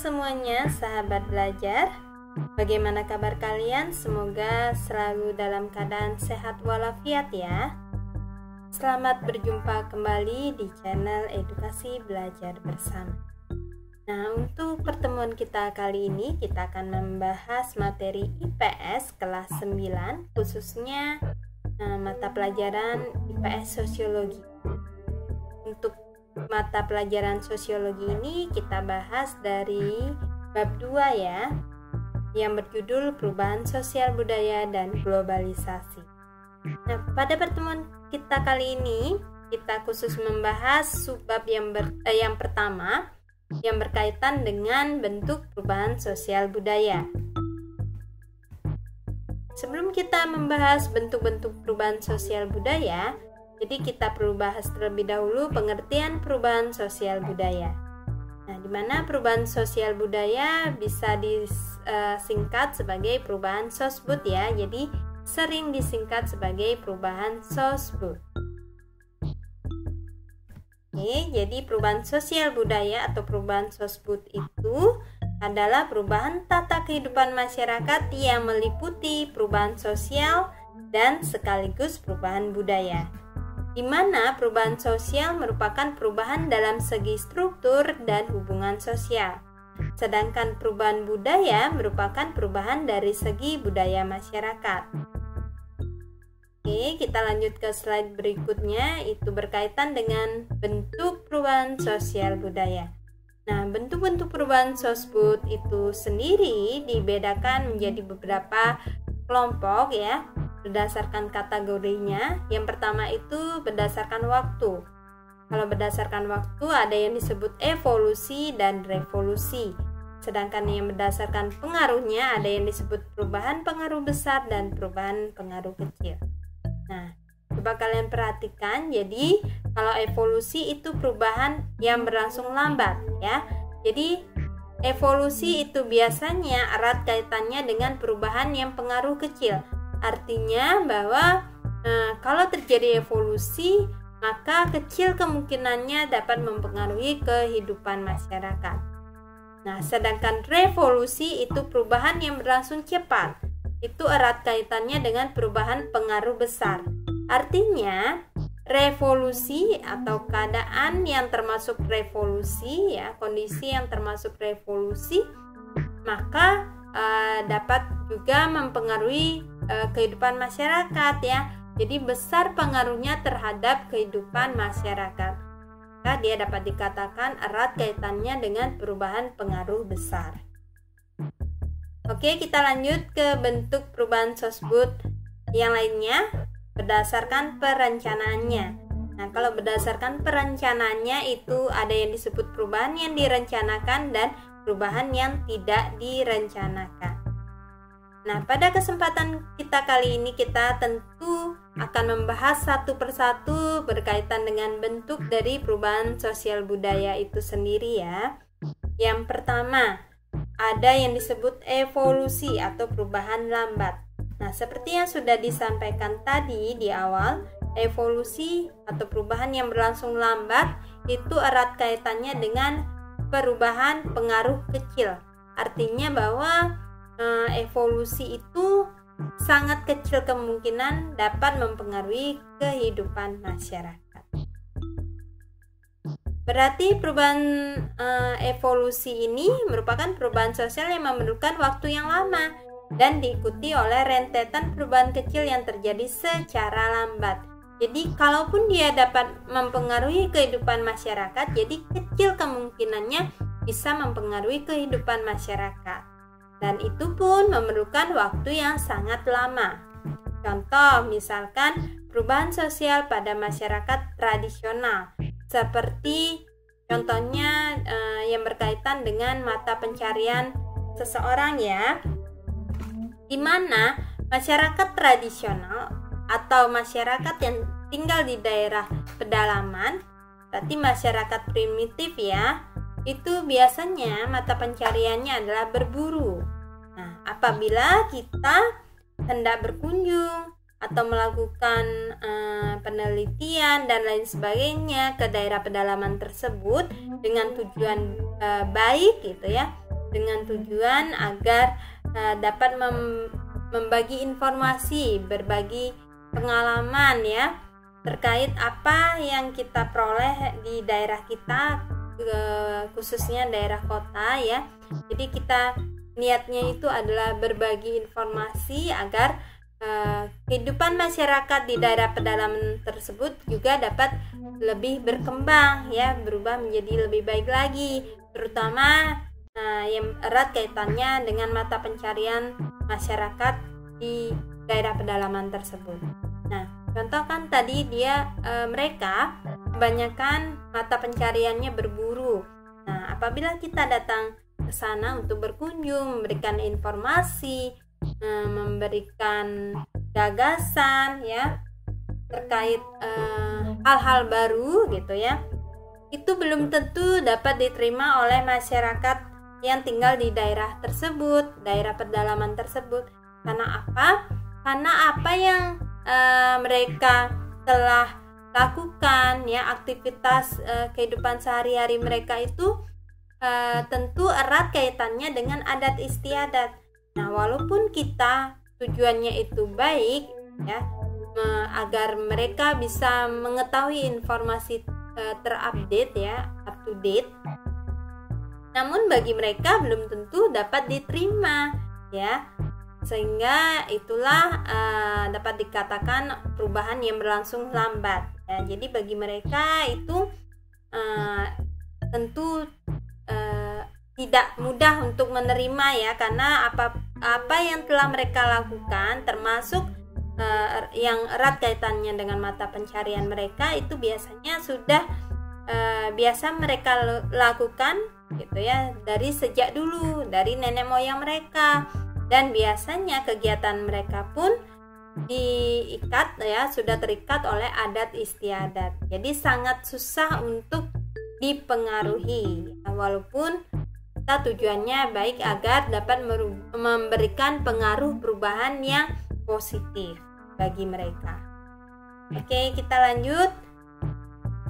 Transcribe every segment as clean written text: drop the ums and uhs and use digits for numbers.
semuanya, sahabat belajar. Bagaimana kabar kalian? Semoga selalu dalam keadaan sehat walafiat ya. Selamat berjumpa kembali di channel Edukasi Belajar Bersama. Nah, untuk pertemuan kita kali ini kita akan membahas materi IPS kelas 9, khususnya mata pelajaran IPS Sosiologi. Untuk mata pelajaran sosiologi ini kita bahas dari bab 2 ya, yang berjudul Perubahan Sosial Budaya dan Globalisasi. Nah, pada pertemuan kita kali ini kita khusus membahas subbab yang pertama yang berkaitan dengan bentuk perubahan sosial budaya. Sebelum kita membahas bentuk-bentuk perubahan sosial budaya, jadi kita perlu bahas terlebih dahulu pengertian perubahan sosial budaya. Nah, di mana perubahan sosial budaya bisa disingkat sebagai perubahan sosbud ya. Jadi sering disingkat sebagai perubahan sosbud. Oke, jadi perubahan sosial budaya atau perubahan sosbud itu adalah perubahan tata kehidupan masyarakat yang meliputi perubahan sosial dan sekaligus perubahan budaya, di mana perubahan sosial merupakan perubahan dalam segi struktur dan hubungan sosial, sedangkan perubahan budaya merupakan perubahan dari segi budaya masyarakat. Oke, kita lanjut ke slide berikutnya, itu berkaitan dengan bentuk perubahan sosial budaya. Nah, bentuk-bentuk perubahan sosbud itu sendiri dibedakan menjadi beberapa kelompok ya, berdasarkan kategorinya. Yang pertama itu berdasarkan waktu. Kalau berdasarkan waktu ada yang disebut evolusi dan revolusi. Sedangkan yang berdasarkan pengaruhnya ada yang disebut perubahan pengaruh besar dan perubahan pengaruh kecil. Nah, coba kalian perhatikan. Jadi kalau evolusi itu perubahan yang berlangsung lambat ya. Jadi evolusi itu biasanya erat kaitannya dengan perubahan yang pengaruh kecil. Artinya bahwa kalau terjadi evolusi, maka kecil kemungkinannya dapat mempengaruhi kehidupan masyarakat. Nah, sedangkan revolusi itu perubahan yang berlangsung cepat. Itu erat kaitannya dengan perubahan pengaruh besar. Artinya, revolusi atau keadaan yang termasuk revolusi ya, kondisi yang termasuk revolusi, maka dapat juga mempengaruhi kehidupan masyarakat ya. Jadi besar pengaruhnya terhadap kehidupan masyarakat. Maka dia dapat dikatakan erat kaitannya dengan perubahan pengaruh besar. Oke, kita lanjut ke bentuk perubahan sosbud yang lainnya berdasarkan perencanaannya. Nah, kalau berdasarkan perencanaannya itu ada yang disebut perubahan yang direncanakan dan perubahan yang tidak direncanakan. Nah, pada kesempatan kita kali ini kita tentu akan membahas satu persatu berkaitan dengan bentuk dari perubahan sosial budaya itu sendiri ya. Yang pertama, ada yang disebut evolusi atau perubahan lambat. Nah, seperti yang sudah disampaikan tadi di awal, evolusi atau perubahan yang berlangsung lambat itu erat kaitannya dengan perubahan pengaruh kecil. Artinya bahwa evolusi itu sangat kecil kemungkinan dapat mempengaruhi kehidupan masyarakat. Berarti perubahan evolusi ini merupakan perubahan sosial yang memerlukan waktu yang lama dan diikuti oleh rentetan perubahan kecil yang terjadi secara lambat. Jadi kalaupun dia dapat mempengaruhi kehidupan masyarakat, jadi kecil kemungkinannya bisa mempengaruhi kehidupan masyarakat. Dan itu pun memerlukan waktu yang sangat lama. Contoh misalkan perubahan sosial pada masyarakat tradisional, seperti contohnya yang berkaitan dengan mata pencarian seseorang ya, di mana masyarakat tradisional atau masyarakat yang tinggal di daerah pedalaman, berarti masyarakat primitif ya, itu biasanya mata pencariannya adalah berburu. Nah, apabila kita hendak berkunjung atau melakukan penelitian dan lain sebagainya ke daerah pedalaman tersebut dengan tujuan baik gitu ya, dengan tujuan agar dapat membagi informasi, berbagi pengalaman ya terkait apa yang kita peroleh di daerah kita, khususnya daerah kota ya. Jadi kita niatnya itu adalah berbagi informasi agar kehidupan masyarakat di daerah pedalaman tersebut juga dapat lebih berkembang ya, berubah menjadi lebih baik lagi, terutama yang erat kaitannya dengan mata pencarian masyarakat di daerah pedalaman tersebut. Nah, contoh kan tadi mereka kebanyakan mata pencariannya berburu. Nah, apabila kita datang ke sana untuk berkunjung, memberikan informasi, memberikan gagasan ya terkait hal-hal baru gitu ya, itu belum tentu dapat diterima oleh masyarakat yang tinggal di daerah tersebut, daerah pedalaman tersebut. Karena apa? Karena apa yang mereka telah lakukan ya, aktivitas kehidupan sehari-hari mereka itu tentu erat kaitannya dengan adat istiadat. Nah, walaupun kita tujuannya itu baik ya, agar mereka bisa mengetahui informasi terupdate ya, up to date, namun bagi mereka belum tentu dapat diterima ya, sehingga itulah dapat dikatakan perubahan yang berlangsung lambat ya. Jadi bagi mereka itu tentu tidak mudah untuk menerima ya, karena apa yang telah mereka lakukan termasuk yang erat kaitannya dengan mata pencarian mereka itu biasanya sudah biasa mereka lakukan gitu ya dari sejak dulu, dari nenek moyang mereka, dan biasanya kegiatan mereka pun diikat ya, sudah terikat oleh adat istiadat. Jadi sangat susah untuk dipengaruhi ya, walaupun kita tujuannya baik agar dapat memberikan pengaruh perubahan yang positif bagi mereka. Oke, kita lanjut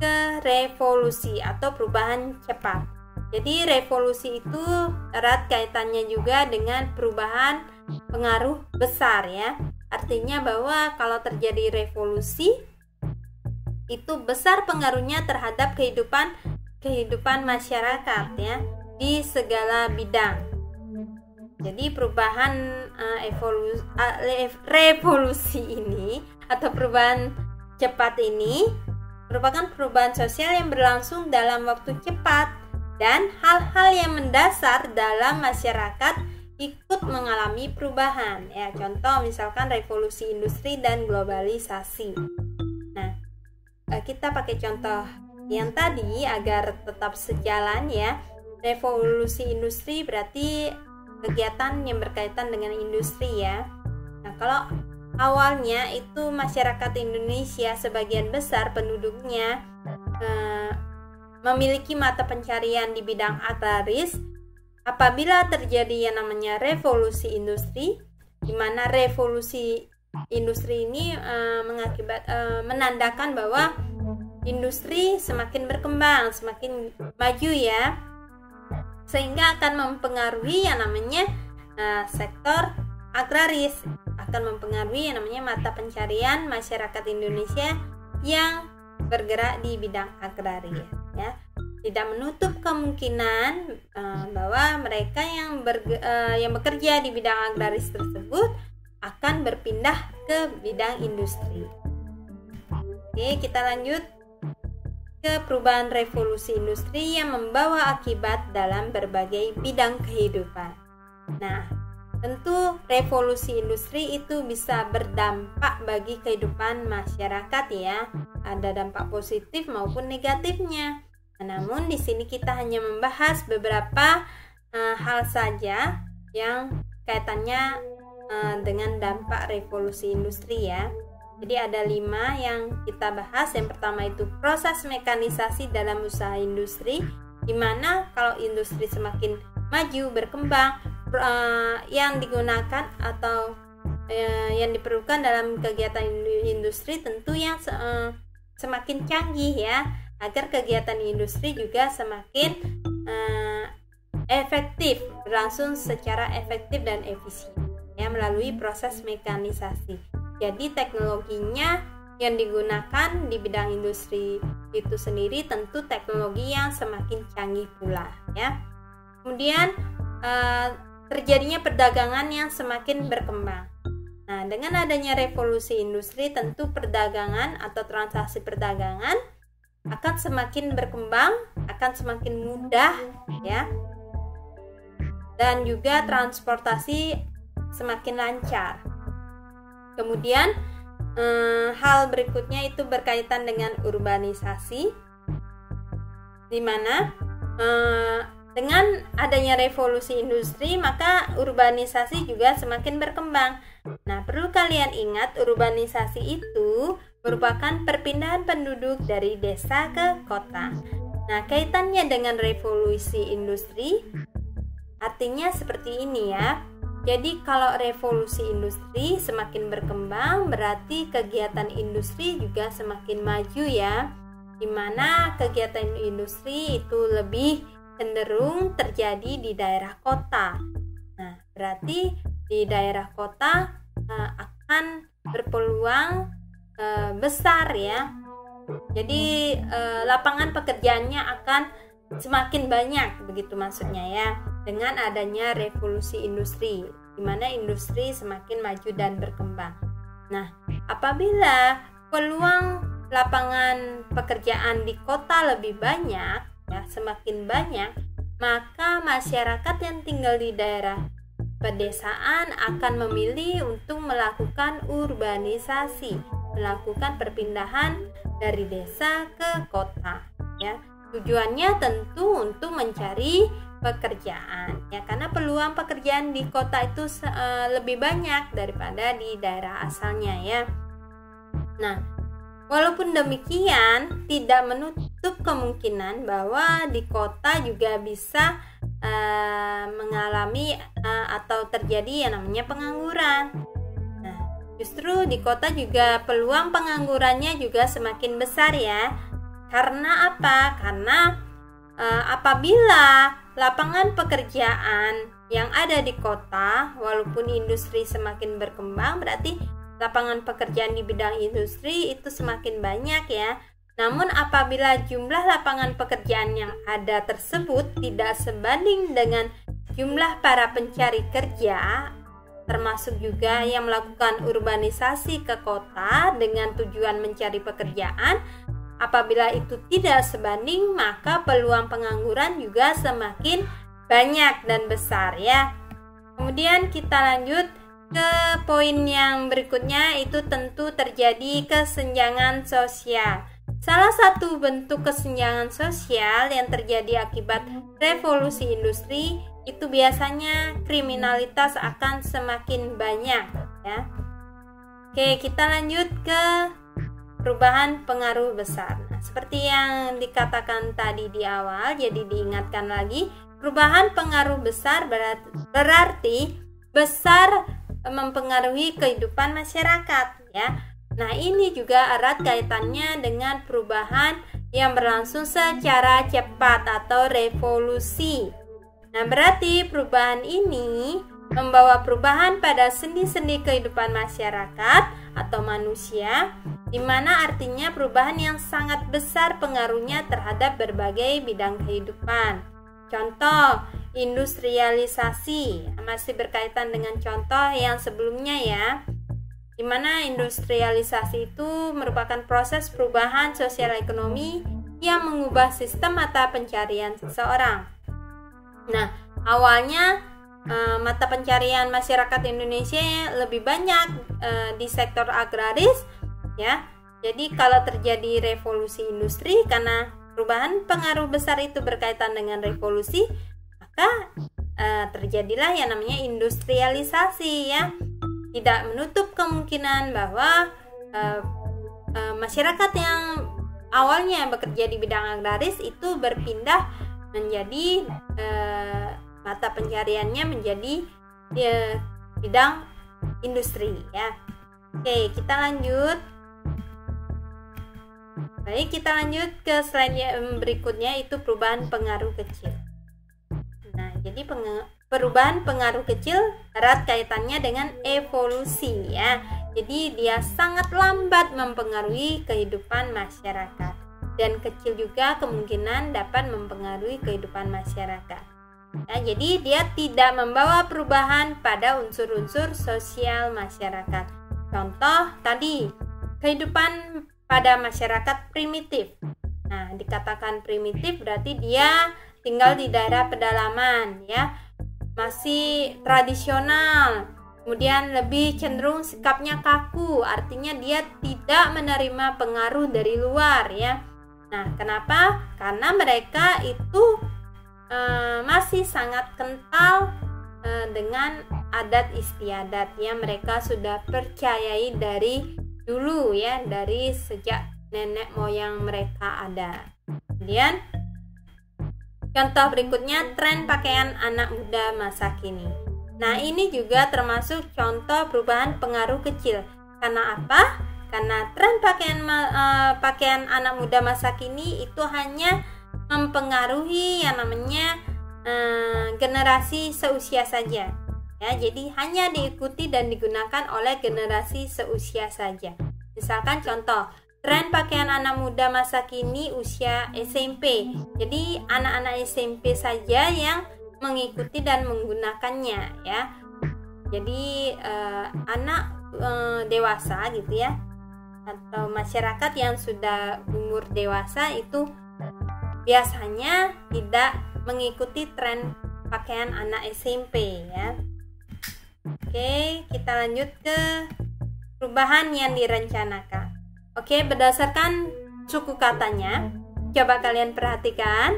ke revolusi atau perubahan cepat. Jadi revolusi itu erat kaitannya juga dengan perubahan pengaruh besar ya. Artinya bahwa kalau terjadi revolusi itu besar pengaruhnya terhadap kehidupan masyarakat ya, di segala bidang. Jadi perubahan revolusi ini atau perubahan cepat ini merupakan perubahan sosial yang berlangsung dalam waktu cepat, dan hal-hal yang mendasar dalam masyarakat ikut mengalami perubahan ya. Contoh misalkan revolusi industri dan globalisasi. Nah, kita pakai contoh yang tadi agar tetap sejalan ya. Revolusi industri berarti kegiatan yang berkaitan dengan industri ya. Nah, kalau awalnya itu masyarakat Indonesia sebagian besar penduduknya memiliki mata pencarian di bidang agraris, apabila terjadi yang namanya revolusi industri, di mana revolusi industri ini menandakan bahwa industri semakin berkembang, semakin maju ya, sehingga akan mempengaruhi yang namanya sektor agraris, akan mempengaruhi yang namanya mata pencarian masyarakat Indonesia yang bergerak di bidang agraris ya. Tidak menutup kemungkinan bahwa mereka yang bekerja di bidang agraris tersebut akan berpindah ke bidang industri. Oke, kita lanjut ke perubahan revolusi industri yang membawa akibat dalam berbagai bidang kehidupan. Nah, tentu revolusi industri itu bisa berdampak bagi kehidupan masyarakat ya. Ada dampak positif maupun negatifnya. Namun di sini kita hanya membahas beberapa hal saja yang kaitannya dengan dampak revolusi industri ya. Jadi ada 5 yang kita bahas. Yang pertama itu proses mekanisasi dalam usaha industri, di mana kalau industri semakin maju berkembang, yang digunakan atau yang diperlukan dalam kegiatan industri tentu yang semakin canggih ya, agar kegiatan industri juga semakin berlangsung secara efektif dan efisien ya melalui proses mekanisasi. Jadi teknologinya yang digunakan di bidang industri itu sendiri tentu teknologi yang semakin canggih pula ya. Kemudian terjadinya perdagangan yang semakin berkembang. Nah, dengan adanya revolusi industri tentu perdagangan atau transaksi perdagangan akan semakin berkembang, akan semakin mudah ya. Dan juga transportasi semakin lancar. Kemudian hal berikutnya itu berkaitan dengan urbanisasi, di mana dengan adanya revolusi industri maka urbanisasi juga semakin berkembang. Nah, perlu kalian ingat urbanisasi itu merupakan perpindahan penduduk dari desa ke kota. Nah, kaitannya dengan revolusi industri artinya seperti ini ya. Jadi kalau revolusi industri semakin berkembang berarti kegiatan industri juga semakin maju ya. Di mana kegiatan industri itu lebih cenderung terjadi di daerah kota. Nah, berarti di daerah kota akan berpeluang besar ya. Jadi lapangan pekerjaannya akan semakin banyak, begitu maksudnya ya, dengan adanya revolusi industri, di mana industri semakin maju dan berkembang. Nah, apabila peluang lapangan pekerjaan di kota lebih banyak, ya, semakin banyak, maka masyarakat yang tinggal di daerah pedesaan akan memilih untuk melakukan urbanisasi, melakukan perpindahan dari desa ke kota, ya. Tujuannya tentu untuk mencari pekerjaan, ya, karena peluang pekerjaan di kota itu lebih banyak daripada di daerah asalnya, ya. Nah, walaupun demikian, tidak menutup kemungkinan bahwa di kota juga bisa mengalami atau terjadi yang namanya pengangguran. Nah, justru di kota juga peluang penganggurannya juga semakin besar, ya. Karena apa? Karena apabila lapangan pekerjaan yang ada di kota, walaupun industri semakin berkembang, berarti lapangan pekerjaan di bidang industri itu semakin banyak, ya. Namun apabila jumlah lapangan pekerjaan yang ada tersebut tidak sebanding dengan jumlah para pencari kerja, termasuk juga yang melakukan urbanisasi ke kota dengan tujuan mencari pekerjaan, apabila itu tidak sebanding, maka peluang pengangguran juga semakin banyak dan besar, ya. Kemudian kita lanjut ke poin yang berikutnya, itu tentu terjadi kesenjangan sosial. Salah satu bentuk kesenjangan sosial yang terjadi akibat revolusi industri itu biasanya kriminalitas akan semakin banyak, ya. Oke, kita lanjut ke perubahan pengaruh besar. Nah, seperti yang dikatakan tadi di awal, jadi diingatkan lagi, perubahan pengaruh besar berarti besar mempengaruhi kehidupan masyarakat, ya. Nah, ini juga erat kaitannya dengan perubahan yang berlangsung secara cepat atau revolusi. Nah, berarti perubahan ini membawa perubahan pada sendi-sendi kehidupan masyarakat atau manusia, di mana artinya perubahan yang sangat besar pengaruhnya terhadap berbagai bidang kehidupan. Contoh, industrialisasi, masih berkaitan dengan contoh yang sebelumnya, ya, di mana industrialisasi itu merupakan proses perubahan sosial ekonomi yang mengubah sistem mata pencarian seseorang. Nah, awalnya mata pencarian masyarakat Indonesia lebih banyak di sektor agraris, ya. Jadi kalau terjadi revolusi industri, karena perubahan pengaruh besar itu berkaitan dengan revolusi, maka terjadilah yang namanya industrialisasi, ya. Tidak menutup kemungkinan bahwa masyarakat yang awalnya bekerja di bidang agraris itu berpindah menjadi mata pencariannya menjadi bidang industri, ya. Oke, kita lanjut. Baik, kita lanjut ke slide yang berikutnya, itu perubahan pengaruh kecil. Nah, jadi jadi perubahan pengaruh kecil erat kaitannya dengan evolusi ya. Jadi dia sangat lambat mempengaruhi kehidupan masyarakat, dan kecil juga kemungkinan dapat mempengaruhi kehidupan masyarakat. Ya, jadi dia tidak membawa perubahan pada unsur-unsur sosial masyarakat. Contoh tadi, kehidupan pada masyarakat primitif. Nah, dikatakan primitif berarti dia tinggal di daerah pedalaman ya, masih tradisional, kemudian lebih cenderung sikapnya kaku, artinya dia tidak menerima pengaruh dari luar ya. Nah, kenapa? Karena mereka itu masih sangat kental dengan adat istiadat ya, mereka sudah percayai dari dulu ya, dari sejak nenek moyang mereka ada. Kemudian contoh berikutnya, tren pakaian anak muda masa kini. Nah, ini juga termasuk contoh perubahan pengaruh kecil. Karena apa? Karena tren pakaian anak muda masa kini itu hanya mempengaruhi yang namanya generasi seusia saja ya, jadi hanya diikuti dan digunakan oleh generasi seusia saja. Misalkan contoh, tren pakaian anak muda masa kini usia SMP, jadi anak-anak SMP saja yang mengikuti dan menggunakannya ya. Jadi anak dewasa gitu ya, atau masyarakat yang sudah umur dewasa itu biasanya tidak mengikuti tren pakaian anak SMP ya. Oke, kita lanjut ke perubahan yang direncanakan. Oke, berdasarkan suku katanya, coba kalian perhatikan.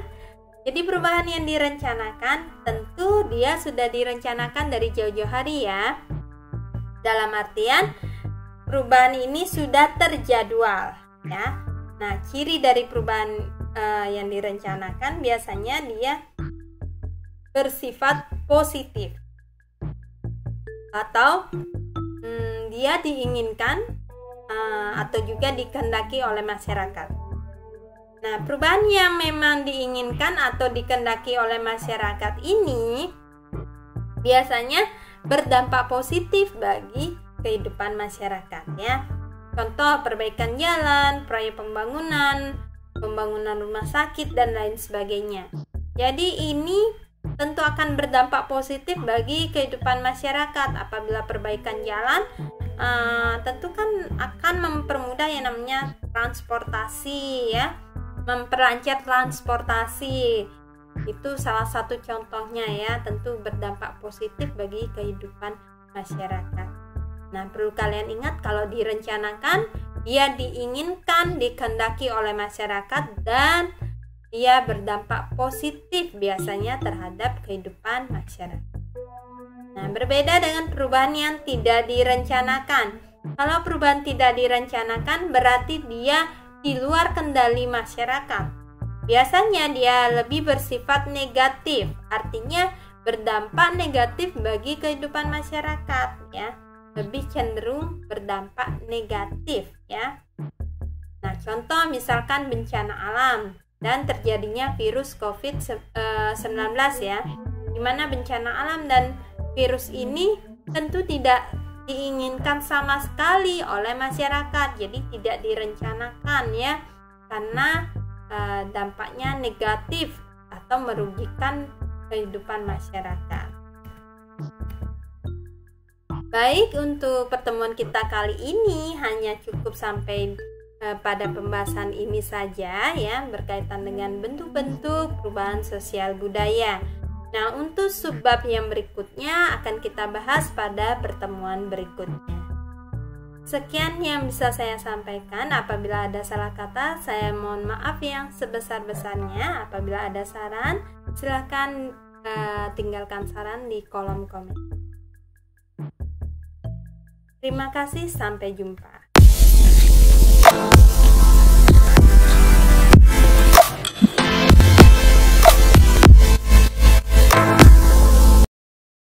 Jadi perubahan yang direncanakan tentu dia sudah direncanakan dari jauh-jauh hari ya. Dalam artian perubahan ini sudah terjadwal ya. Nah, ciri dari perubahan yang direncanakan biasanya dia bersifat positif atau dia diinginkan atau juga dikehendaki oleh masyarakat. Nah, perubahan yang memang diinginkan atau dikehendaki oleh masyarakat ini biasanya berdampak positif bagi kehidupan masyarakat ya. Contoh, perbaikan jalan, proyek pembangunan rumah sakit dan lain sebagainya. Jadi ini tentu akan berdampak positif bagi kehidupan masyarakat. Apabila perbaikan jalan tentu kan akan mempermudah yang namanya transportasi ya, memperlancar transportasi. Itu salah satu contohnya ya, tentu berdampak positif bagi kehidupan masyarakat. Nah, perlu kalian ingat kalau direncanakan, dia diinginkan, dikehendaki oleh masyarakat, dan dia berdampak positif biasanya terhadap kehidupan masyarakat. Nah, berbeda dengan perubahan yang tidak direncanakan. Kalau perubahan tidak direncanakan berarti dia di luar kendali masyarakat. Biasanya dia lebih bersifat negatif, artinya berdampak negatif bagi kehidupan masyarakat ya. Lebih cenderung berdampak negatif ya. Nah, contoh misalkan bencana alam dan terjadinya virus COVID-19 ya, di mana bencana alam dan virus ini tentu tidak diinginkan sama sekali oleh masyarakat, jadi tidak direncanakan ya, karena dampaknya negatif atau merugikan kehidupan masyarakat. Baik, untuk pertemuan kita kali ini hanya cukup sampai pada pembahasan ini saja ya, berkaitan dengan bentuk-bentuk perubahan sosial budaya. Nah, untuk subbab yang berikutnya akan kita bahas pada pertemuan berikutnya. Sekian yang bisa saya sampaikan. Apabila ada salah kata, saya mohon maaf yang sebesar-besarnya. Apabila ada saran, silakan tinggalkan saran di kolom komentar. Terima kasih, sampai jumpa.